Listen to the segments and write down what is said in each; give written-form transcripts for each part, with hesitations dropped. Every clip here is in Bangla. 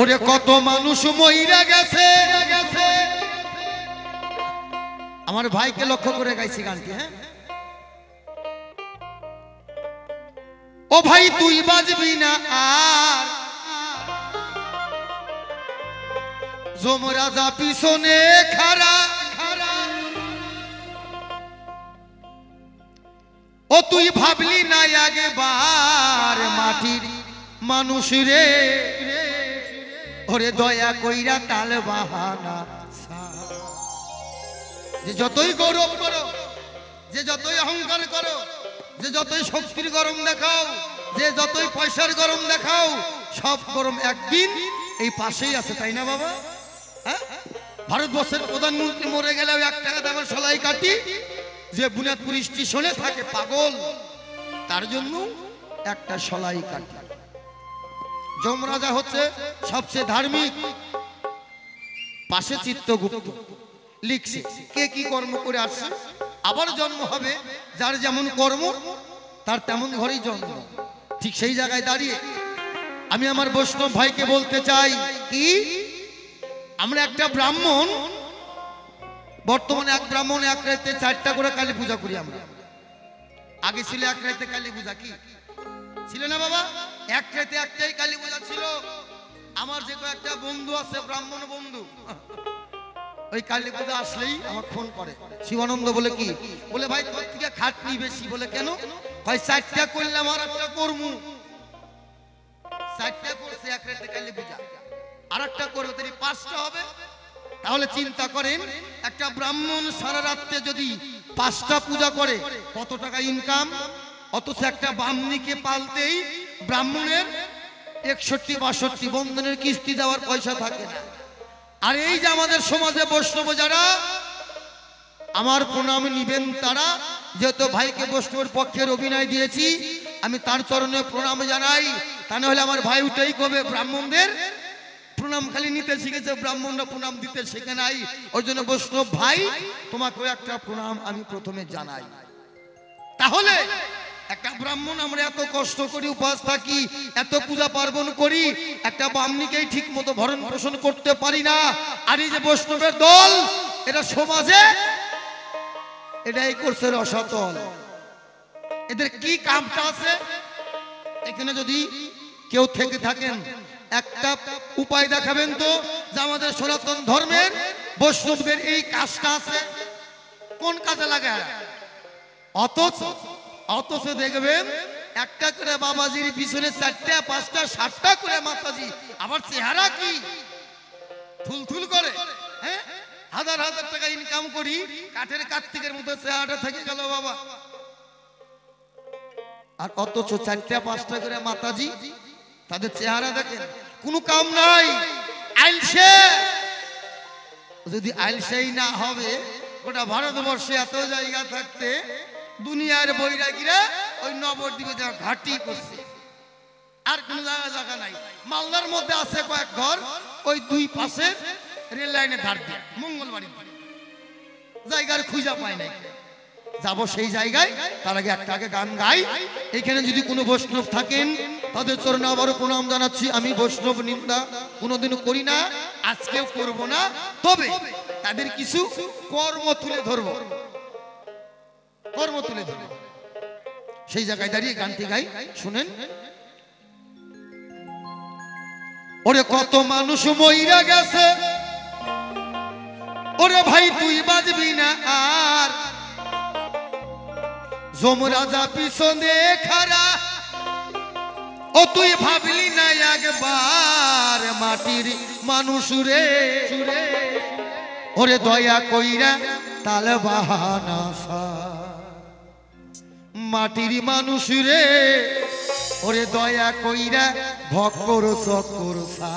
ওরে কত মানুষ মইরা গেছে। আমার ভাইকে লক্ষ্য করে গাইছি গানটি। হ্যাঁ ও ভাই তুই বাজবি না আর যমরাজা পিছনে খাড়া। ও তুই ভাবলি না আগেবার মাটির মানুষ রে, ওরে দয়া কইরা তাল বাহানা। যে যতই গৌরব করো, যে যতই অহংকার করো, যে যতই শক্তির গরম দেখাও, যে যতই পয়সার গরম দেখাও, সব গরম একদিন এই পাশেই আছে, তাই না বাবা? হ্যাঁ ভারতবর্ষের প্রধানমন্ত্রী মরে গেলেও 1 টাকা দামের সলাই কাটি যে বুনিয়াদপুর স্টেশনে থাকে পাগল, তার জন্য একটা সলাই কাটি। যমরাজা হচ্ছে সবচেয়ে ধার্মিক। পাশে চিত্রগুপ্ত লিখছে কে কি কর্ম করে আসছে, আবার জন্ম হবে, যার যেমন কর্ম তার তেমন ঘরেই জন্ম। ঠিক সেই জায়গায় দাঁড়িয়ে আমি আমার বৈষ্ণব ভাইকে বলতে চাই কি, আমরা একটা ব্রাহ্মণ, বর্তমানে এক ব্রাহ্মণ এক রাতে 4টা করে কালী পূজা করি আমরা। আগে ছিল এক রাতে কালী পূজা, কি ছিল না বাবা? এক রাতে একটাই কালী পূজা ছিল। আমার যে একটা বন্ধু আছে ব্রাহ্মণ বন্ধু, ওই কালী পূজা আসলেই আমার ফোন করে, শিবানন্দ বলে কি, বলে ভাই তোর থেকে খাটনি বেশি। বলে কেন? ভাই 4টা করলাম আর একটা করমু। 4টা করছে এক রাতে কালী পূজা, আর একটা করবে তাহলে 5টা হবে। তাহলে চিন্তা করেন একটা ব্রাহ্মণ সারা রাত্রে যদি 5টা পূজা করে কত টাকা ইনকাম। অথচ একটা ব্রাহ্মণীকে পালতেই ব্রাহ্মণের 61-62 বন্ধনের কিস্তি দেওয়ার পয়সা থাকে না। আর এই যে আমাদের সমাজে বৈষ্ণব যারা, আমার প্রণাম নিবেন তারা, যেহেতু ভাইকে বৈষ্ণবের পক্ষের অভিনয় দিয়েছি, আমি তার চরণে প্রণাম জানাই। তা না হলে আমার ভাই উঠেই কবে ব্রাহ্মণদের প্রণাম খালি নিতে শিখেছে, ব্রাহ্মণরা প্রণাম দিতে শেখে নাই। ওই জন্য বৈষ্ণব ভাই তোমাকেও একটা প্রণাম আমি প্রথমে জানাই। তাহলে একটা ব্রাহ্মণ আমরা এত কষ্ট করি, উপবাস থাকি, এত পূজা পার্বণ করি, একটা ব্রাহ্মণীকেই ঠিক মতো ভরণ পোষণ করতে পারি না। আর এই যে বৈষ্ণবের দল, এরা সমাজে এটাই করছে রসাতল। এদের কি কামটা আছে? এখানে যদি কেউ থেকে থাকেন একটা উপায় দেখাবেন তো, যে আমাদের সনাতন ধর্মের বৈষ্ণবদের এই কাজটা আছে, কোন কাজে লাগে? অথচ দেখবেন একটা করে বাবাজির পিছনে 4টা 5টা 7টা করে মাতাজি, আবার চেহারা কি থুলথুল করে। হ্যাঁ হাজার হাজার টাকা ইনকাম করি, কাঠের কার্তিকের মতো চেহারাটা থেকে গেল বাবা। আর অথচ 4টা 5টা করে মাতাজি, তাদের চেহারা দেখেন, কোনো কাম নাই, আইলসে। যদি আইলসেই না হবে, গোটা ভারতবর্ষে এত জায়গা থাকতে দুনিয়ার বৈরাগীরা ওই নবদ্বীপে যা ঘাটি করছে, আর কোন জায়গা নাই। মালদার মধ্যে আছে কয়েক ঘর, ওই 2 পাশে রেল লাইনে ধার দিয়ে মঙ্গলবাড়ি জায়গার খুঁজা পায় নাই। যাব সেই জায়গায়, তার আগে একটা আগে গান গাই। এখানে যদি কোনো বৈষ্ণব থাকেন তাদের চরণে আবারও প্রণাম জানাচ্ছি। আমি বৈষ্ণব নিন্দা কোনোদিনও করি না, আজকেও করব না, তবে তাদের কিছু কর্ম তুলে ধরব, কর্ম তুলে ধরব। সেই জায়গায় দাঁড়িয়ে গানটি গাই, শুনেন। ওরে কত মানুষ মইরা গেছে, ওরে ভাই তুই বাজবি না আর যমরাজা পিছনে খাড়া। ও তুই ভাবলি না একবার মাটির মানুষ রে, ওরে দয়া কইরা তাল বাহানা। মাটির মানুষ রে, ওরে দয়া কইরা ভক্কর চক্কর সা।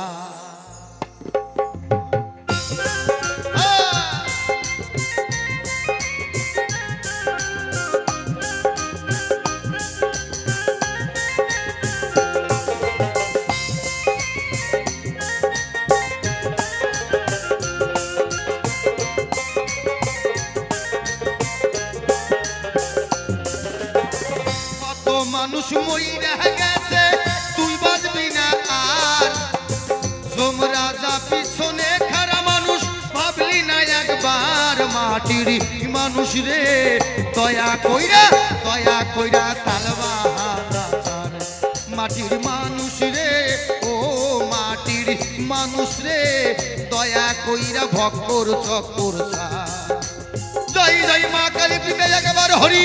মানুষ মইরা গেছে, তুই বাজবি না আর রে দয়া কইরা তালবাহার মাটির মানুষ রে ও মাটির মানুষ রে দয়া কইরা ভক্কর চক্কর জয় জয় মা কালী পিতা একেবারে হরি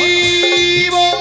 বল।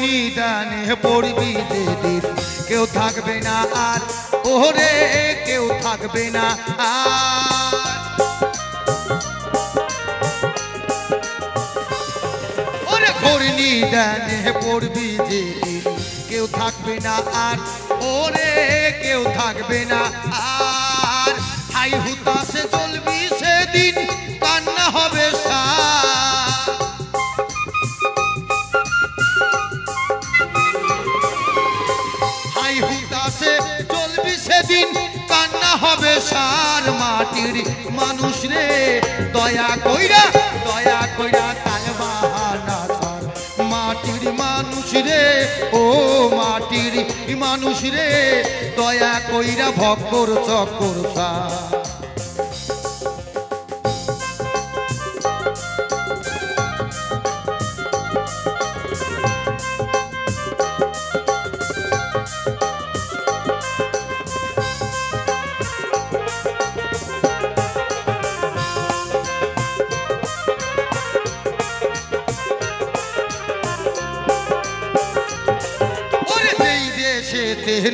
নিদানে পড়বি যেদিন কেউ থাকবে না আর ওরে কেউ থাকবে না আর ওরে ঘোর নিদানে পড়বি যেদিন কেউ থাকবে না আর ওরে কেউ থাকবে না আর হাই হুতাশে চলবি সেদিন কান্না হবে চলবি সেদিন কান্না হবে সার মাটির মানুষ রে দয়া কইরা তালবাহানা সার মাটির মানুষ রে ও মাটির মানুষ রে দয়া কইরা ভক্কর চক্কর সার।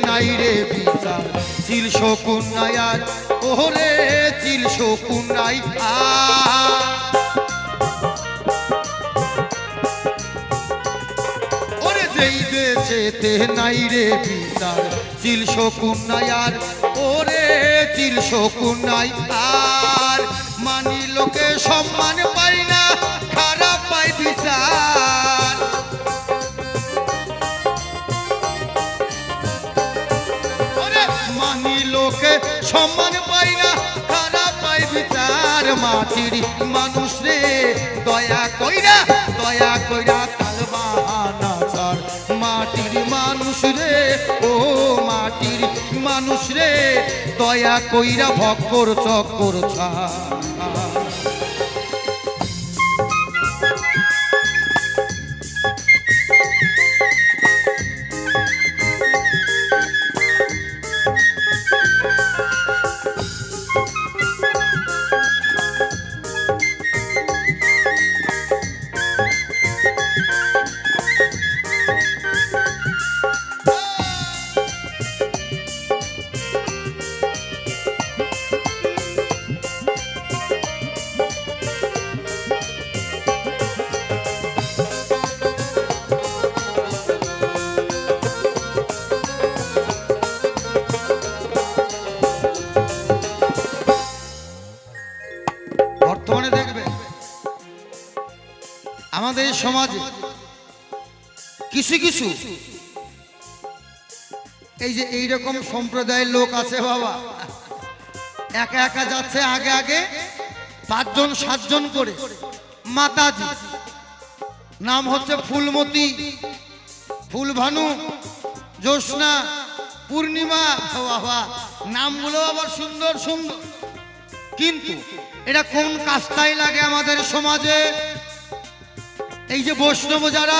নাই রে বিচার চিল শকুন নাই আর ওরে চিল শকুন নাই ওরে যেই দেশেতে নাই রে বিচার চিল শকুন নাই আর ওরে চিল শকুন নাই আর মানি লোকে সম্মান পাই না খারাপ পাই বিচার লোকে সম্মান পাই না খারাপ পাই বিচার মাটির মানুষ রে দয়া কইরা তালবাহানা সার মাটির মানুষ রে ও মাটির মানুষ রে দয়া কইরা ভক্কর চক্কর ছাড়। আমাদের সমাজে কিছু কিছু এই যে এইরকম সম্প্রদায়ের লোক আছে বাবা, একা একা যাচ্ছে আগে আগে 5 জন 7 জন করে মাতাজি, নাম হচ্ছে ফুলমতি, ফুলভানু, জ্যোৎস্না, পূর্ণিমা, বাবা নামগুলো আবার সুন্দর সুন্দর, কিন্তু এটা কোন কাজটাই লাগে আমাদের সমাজে? এই যে বৈষ্ণব যারা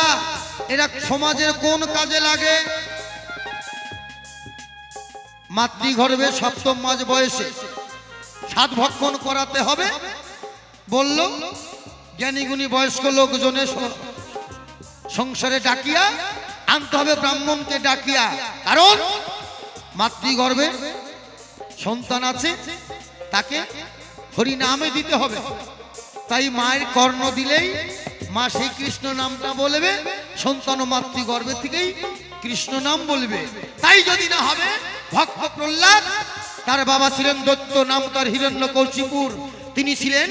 এরা সমাজের কোন কাজে লাগে? মাতৃগর্ভে 7ম মাস বয়সে 7 ভক্ষণ করাতে হবে বলল, জ্ঞানীগুণী বয়স্ক লোকজনের সংসারে ডাকিয়া আনতে হবে, ব্রাহ্মণকে ডাকিয়া, কারণ মাতৃগর্ভে সন্তান আছে তাকে হরি নামে দিতে হবে। তাই মায়ের কর্ণ দিলেই মা সেই কৃষ্ণ নামটা বলবে, সন্তান মাতৃগর্ভে থেকেই কৃষ্ণ নাম বলবে। তাই যদি না হবে, ভক্ত প্রহ্লাদ তার বাবা ছিলেন দৈত্য, নাম তার হিরণ্যকশিপুর, তিনি ছিলেন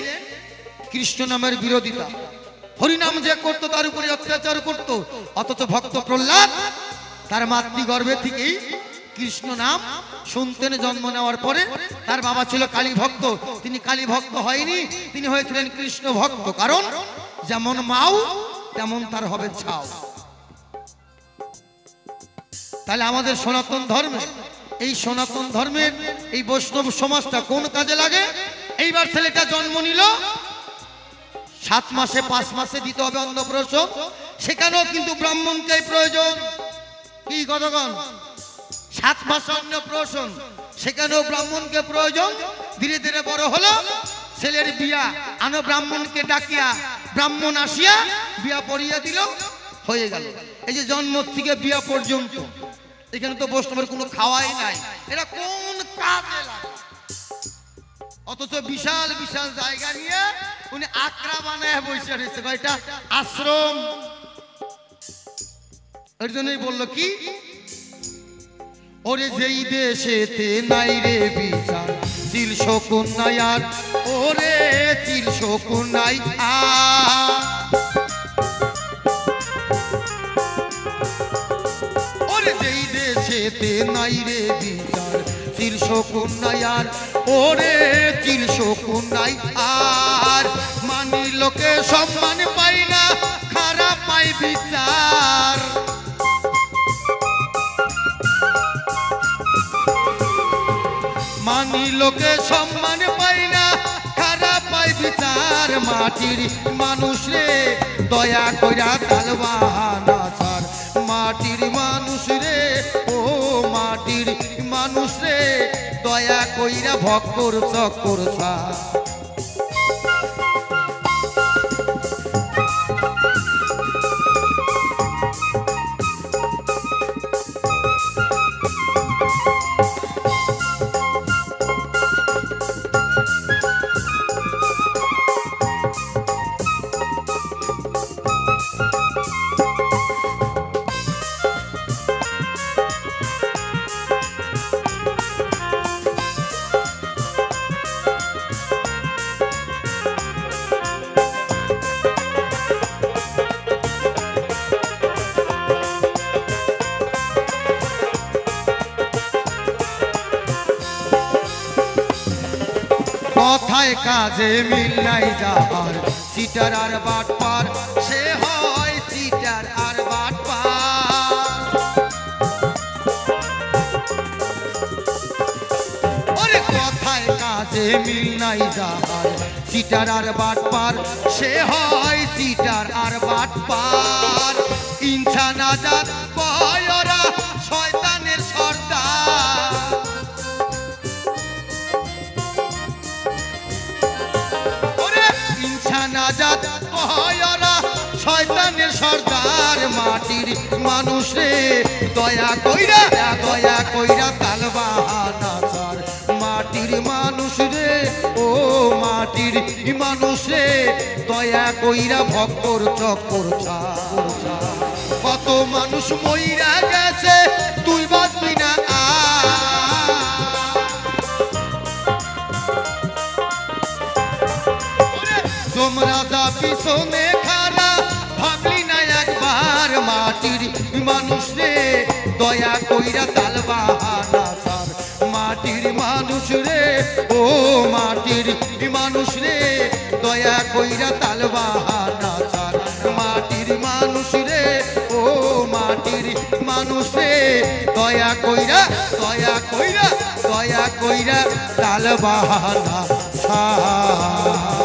কৃষ্ণ নামের বিরোধিতা। হরিনাম যে করতো তার উপরে অত্যাচার করত। অথচ ভক্ত প্রহ্লাদ তার মাতৃগর্ভে থেকেই কৃষ্ণ নাম শুনতেন। জন্ম নেওয়ার পরে তার বাবা ছিল কালী ভক্ত, তিনি কালী ভক্ত হয়নি, তিনি হয়েছিলেন কৃষ্ণ ভক্ত। কারণ যেমন মাও তেমন তার হবে ছাও। তাহলে আমাদের সনাতন ধর্মে, এই সনাতন ধর্মের এই বৈষ্ণব সমাজটা কোন কাজে লাগে? এইবার ছেলেটা জন্ম নিল, 7 মাসে 5 মাসে দিতে হবে অন্নপ্রাশন, সেখানেও কিন্তু ব্রাহ্মণকে প্রয়োজন। কি কতক্ষণ 7 মাস অন্নপ্রাশন, সেখানেও ব্রাহ্মণকে প্রয়োজন। ধীরে ধীরে বড় হলো, ছেলের বিয়া আনো, ব্রাহ্মণকে ডাকিয়া ব্রাহ্মণ আসিয়া বিয়া পড়িয়া দিল, হয়ে গেল। এই যে জন্ম থেকে বিয়া পর্যন্ত এখানে তো বৈষ্ণবের কোনো খাওয়াই নাই, এটা কোন কাজে লাগে? অথচ বিশাল বিশাল জায়গা নিয়ে উনি আকরা বানায় বসে রয়েছে, এটা আশ্রম। এর জন্যই বললো কি, ওরে যেই দেশেতে নাই রে বিচার, চিল শকুন নাই আর, ওরে চিল শকুন নাই আর, ওরে যেই দেশেতে নাই রে বিচার, চিল শকুন নাই আর, ওরে চিল শকুন নাই আর, মানি লোকে সম্মান পাই না, খারাপ পাই বিচার। মানি লোকে সম্মান পাই না, খারাপ পাই বিচার। মাটির মানুষ রে দয়া কইরা তাল বাহানা ছার, মাটির মানুষ রে, ও মাটির মানুষ রে দয়া কইরা ভক্কর চক্কর ছার। কথায় কাজে মিল নাই যাবার, সিটার আর বাটপার, সে হয় সিটার আর বাটপার। ওরে কথায় কাজে মিল নাই যাবার, সিটার আর বাটপার, সে হয় সিটার আর বাটপার। ইনসান আজাদ পয়রা শয়তানের সর্দার, আজাদ পয়রা শয়তানের সর্দার। মাটির মানুষ রে দয়া কইরা, দয়া কইরা তাল বাহানা ছার। মাটির মানুষ রে, ও মাটির মানুষ রে দয়া কইরা ভক্কর চক্কর ছার। কত মানুষ মইরা গেছে, তুই বাঁচবি না রাজা পিছনে খারা, ভাবলি না একবার। মাটির মানুষ রে দয়া কইরা তাল বাহানা ছার। মাটির মানুষ রে, ও মাটির মানুষ রে দয়া কইরা তাল বাহানা ছার। মাটির মানুষ রে, ও মাটির মানুষ রে দয়া কইরা, দয়া কইরা, দয়া কইরা তাল বাহানা ছার।